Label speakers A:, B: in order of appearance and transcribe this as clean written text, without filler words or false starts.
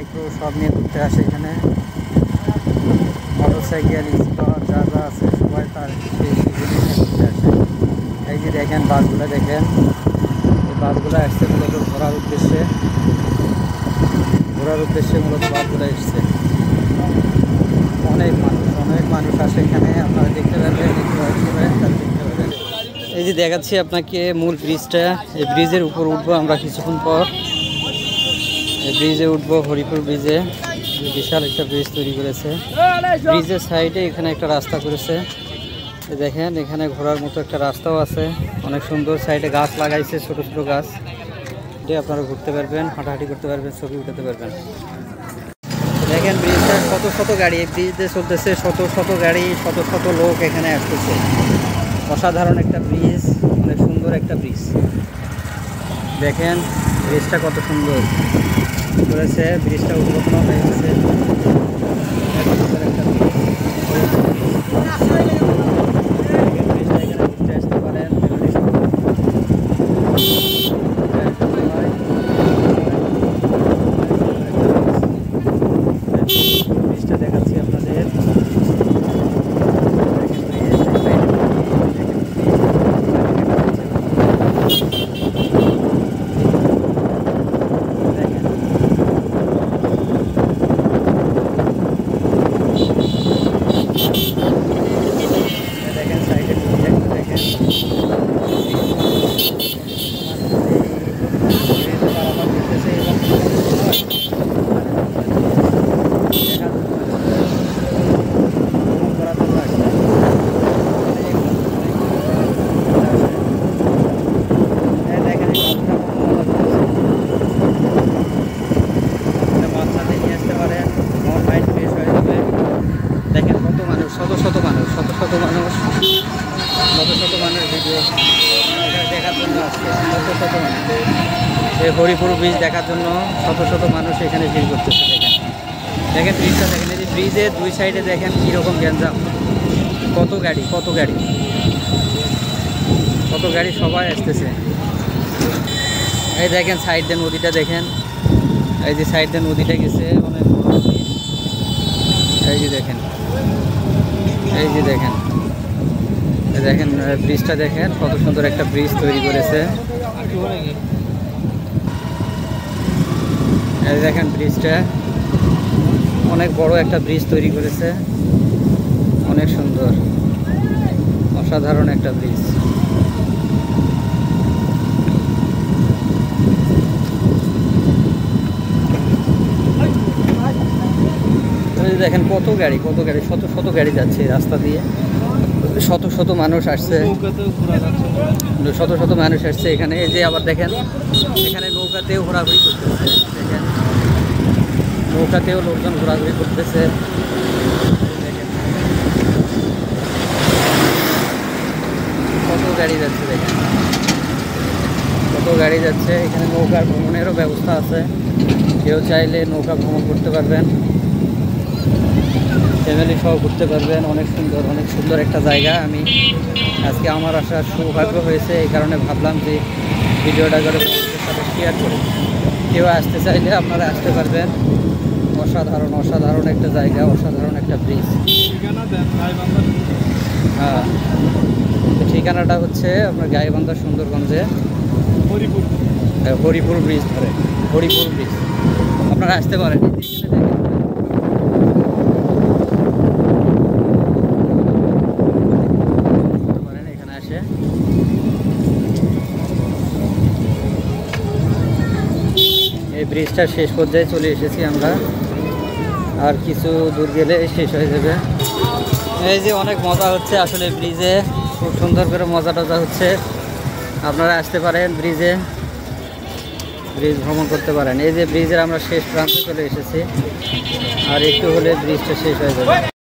A: Micro সব নিয়ে ঘুরতে আসে এখানে। মোটরসাইকেল, স্কুটার যা যা আছে সবাই তার সেই ঘুরতে আসে। এই যে দেখেন বাসগুলো, দেখেন এই বাসগুলো আসছে মূলত ঘোরার উদ্দেশ্যে মূলত বাসগুলো এসছে। অনেক মানুষ আসে এখানে, আপনারা দেখতে পাবেন। এই যে দেখাচ্ছি আপনাকে মূল ব্রিজটা। এই ব্রিজের উপর উঠবো আমরা কিছুক্ষণ পর। এই ব্রিজে উঠবো, হরিপুর ব্রিজে। বিশাল একটা ব্রিজ তৈরি করেছে। ব্রিজের সাইডে এখানে একটা রাস্তা করেছে, দেখেন এখানে ঘোরার মতো একটা রাস্তাও আছে, অনেক সুন্দর। সাইডে গাছ লাগাইছে, ছোট ছোট গাছ, দিয়ে আপনারা ঘুরতে পারবেন, হাঁটাহাঁটি করতে পারবেন, ছবি উঠাতে পারবেন। দেখেন ব্রিজটা শত শত গাড়ি, এই ব্রিজে চলতেছে শত শত গাড়ি, শত শত লোক এখানে আসতেছে। অসাধারণ একটা ব্রিজ, অনেক সুন্দর একটা ব্রিজ। দেখেন ব্রিজটা কত সুন্দর করেছে, ব্রিজটা উদ্বোধন হয়ে গেছে। দেখাচ্ছি আপনাদের। দেখেন সাইডে দেখেন কত মানুষ, শত শত মানুষ ভিডিও দেখার জন্য আসছে। শত শত মানুষ এই হরিপুর ব্রিজ দেখার জন্য শত শত মানুষ এখানে ভিড় করতেছে। দেখেন ব্রিজটা দেখেন, এই যে ব্রিজের দুই সাইডে দেখেন কীরকম গ্যাঞ্জাম, কত গাড়ি সবাই আসতেছে। এই দেখেন সাইড দিয়ে নদীটা দেখেন, এই যে সাইড দিয়ে নদীটা গেছে, অনেক বড় নদী। এই যে দেখেন ব্রিজটা দেখেন, কত সুন্দর একটা ব্রিজ তৈরি করেছে। এই দেখেন ব্রিজটা অনেক বড় একটা ব্রিজ তৈরি করেছে, অনেক সুন্দর, অসাধারণ একটা ব্রিজ। দেখেন কত গাড়ি, শত শত গাড়ি যাচ্ছে রাস্তা দিয়ে, শত শত মানুষ আসছে, এখানে। এই যে আবার দেখেন এখানে নৌকাতেও ঘোরাঘুরি করতেছে, দেখেন নৌকাতেও লোকজন ঘোরাঘুরি করতেছে। দেখেন কত গাড়ি যাচ্ছে, দেখেন কত গাড়ি যাচ্ছে। এখানে নৌকার ভ্রমণেরও ব্যবস্থা আছে, কেউ চাইলে নৌকা ভ্রমণ করতে পারবেন, ফ্যামিলি সহ ঘুরতে পারবেন। অনেক সুন্দর একটা জায়গা। আমি আজকে আমার আসার সৌভাগ্য হয়েছে, এই কারণে ভাবলাম যে ভিডিওটা করে আপনাদের সাথে শেয়ার করি। কেউ আসতে চাইলে আপনারা আসতে পারবেন। অসাধারণ একটা জায়গা, অসাধারণ একটা ব্রিজ। হ্যাঁ, ঠিকানাটা হচ্ছে আপনার গাইবান্ধা, সুন্দরগঞ্জে হরিপুর ব্রিজ ধরে, হরিপুর ব্রিজ আপনারা আসতে পারেন। এই ব্রিজটা শেষ পর্যায়ে চলে এসেছি আমরা, আর কিছু দূর গেলে শেষ হয়ে যাবে। এই যে অনেক মজা হচ্ছে আসলে ব্রিজে, খুব সুন্দর করে মজা টজা হচ্ছে। আপনারা আসতে পারেন ব্রিজ ভ্রমণ করতে পারেন। এই যে ব্রিজের আমরা শেষ প্রান্তে চলে এসেছি, আর একটু হলে ব্রিজটা শেষ হয়ে যাবে।